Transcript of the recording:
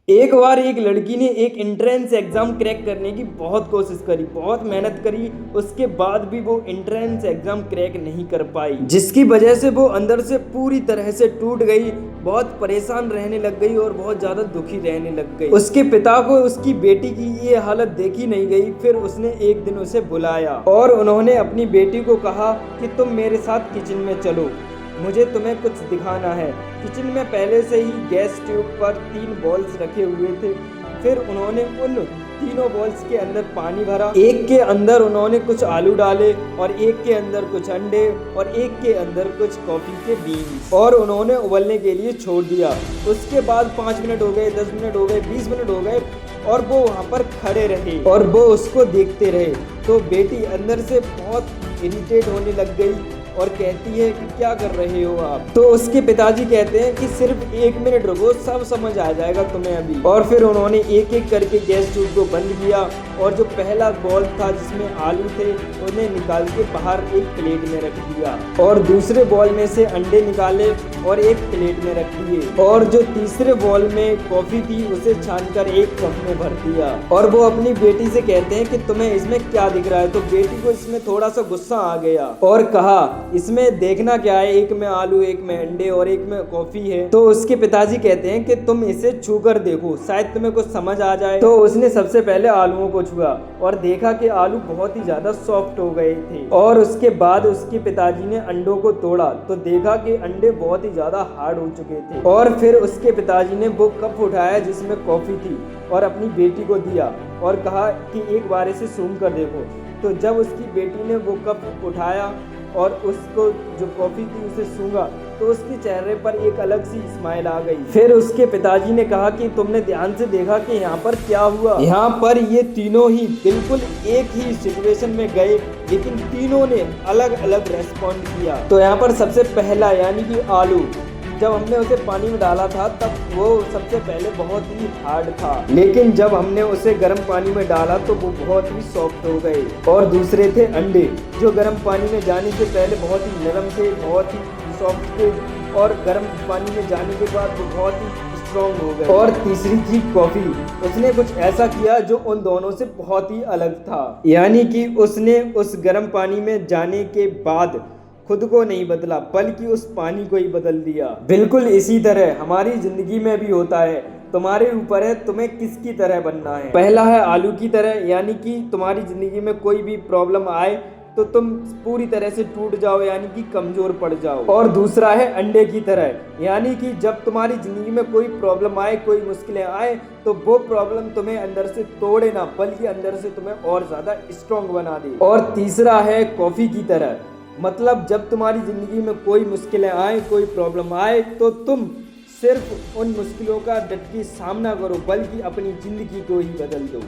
एक बार एक लड़की ने एक एंट्रेंस एग्ज़ाम क्रैक करने की बहुत कोशिश करी, बहुत मेहनत करी। उसके बाद भी वो एंट्रेंस एग्ज़ाम क्रैक नहीं कर पाई, जिसकी वजह से वो अंदर से पूरी तरह से टूट गई, बहुत परेशान रहने लग गई और बहुत ज़्यादा दुखी रहने लग गई। उसके पिता को उसकी बेटी की ये हालत देखी नहीं गई। फिर उसने एक दिन उसे बुलाया और उन्होंने अपनी बेटी को कहा कि तुम मेरे साथ किचन में चलो, मुझे तुम्हें कुछ दिखाना है। किचन में पहले से ही गैस ट्यूब पर 3 बॉल्स रखे हुए थे। फिर उन्होंने उन तीनों बॉल्स के अंदर पानी भरा। एक के अंदर उन्होंने कुछ आलू डाले और एक के अंदर कुछ अंडे और एक के अंदर कुछ कॉफ़ी के बीन्स, और उन्होंने उबलने के लिए छोड़ दिया। उसके बाद 5 मिनट हो गए, 10 मिनट हो गए, 20 मिनट हो गए और वो वहाँ पर खड़े रहे और वो उसको देखते रहे। तो बेटी अंदर से बहुत इरिटेट होने लग गई और कहती है कि क्या कर रहे हो आप। तो उसके पिताजी कहते हैं कि सिर्फ 1 मिनट रुको, सब समझ आ जाएगा तुम्हें अभी। और फिर उन्होंने एक एक करके गैस ट्यूब को बंद किया और जो पहला बॉल था जिसमें आलू थे उन्हें निकाल के बाहर एक प्लेट में रख दिया, और दूसरे बॉल में से अंडे निकाले और एक प्लेट में रख दिए, और जो तीसरे बॉल में कॉफ़ी थी उसे छानकर एक कप में भर दिया। और वो अपनी बेटी से कहते हैं कि तुम्हें इसमें क्या दिख रहा है। तो बेटी को इसमें थोड़ा सा गुस्सा आ गया और कहा इसमें देखना क्या है, एक में आलू, एक में अंडे और एक में कॉफी है। तो उसके पिताजी कहते हैं कि तुम इसे छू कर देखो, शायद तुम्हें कुछ समझ आ जाए। तो उसने सबसे पहले आलूओं को छुआ और देखा कि आलू बहुत ही ज्यादा सॉफ्ट हो गए थे। और उसके बाद उसके पिताजी ने अंडों को तोड़ा तो देखा कि अंडे बहुत ही ज्यादा हार्ड हो चुके थे। और फिर उसके पिताजी ने वो कप उठाया जिसमें कॉफी थी और अपनी बेटी को दिया और कहा कि एक बार इसे सूंघ कर देखो। तो जब उसकी बेटी ने वो कप उठाया और उसको जो कॉफ़ी थी उसे सूंघा तो उसके चेहरे पर एक अलग सी स्माइल आ गई। फिर उसके पिताजी ने कहा कि तुमने ध्यान से देखा कि यहाँ पर क्या हुआ। यहाँ पर ये तीनों ही बिल्कुल एक ही सिचुएशन में गए, लेकिन तीनों ने अलग अलग रेस्पॉन्ड किया। तो यहाँ पर सबसे पहला यानी कि आलू, जब हमने उसे पानी में डाला था तब वो सबसे पहले बहुत ही हार्ड था, लेकिन जब हमने उसे गर्म पानी में डाला तो वो बहुत ही सॉफ्ट हो गए। और दूसरे थे अंडे, जो गर्म पानी में जाने से पहले बहुत ही नरम थे, बहुत ही सॉफ्ट थे, और गर्म पानी में जाने के बाद वो बहुत ही स्ट्रॉन्ग हो गए। और तीसरी थी कॉफ़ी, उसने कुछ ऐसा किया जो उन दोनों से बहुत ही अलग था, यानी कि उसने उस गर्म पानी में जाने के बाद खुद को नहीं बदला बल्कि उस पानी को ही बदल दिया। बिल्कुल इसी तरह हमारी जिंदगी में भी होता है, तुम्हारे ऊपर है तुम्हें किसकी तरह बनना है। पहला है आलू की तरह, यानी कि तुम्हारी जिंदगी में कोई भी प्रॉब्लम आए तो तुम पूरी तरह से टूट जाओ, यानी कि कमजोर पड़ जाओ। और दूसरा है अंडे की तरह, यानी कि जब तुम्हारी जिंदगी में कोई प्रॉब्लम आए, कोई मुश्किलें आए तो वो प्रॉब्लम तुम्हें अंदर से तोड़े ना बल्कि अंदर से तुम्हें और ज्यादा स्ट्रॉन्ग बना दे। और तीसरा है कॉफी की तरह, मतलब जब तुम्हारी ज़िंदगी में कोई मुश्किलें आए, कोई प्रॉब्लम आए तो तुम सिर्फ उन मुश्किलों का डट के सामना करो बल्कि अपनी ज़िंदगी को ही बदल दो।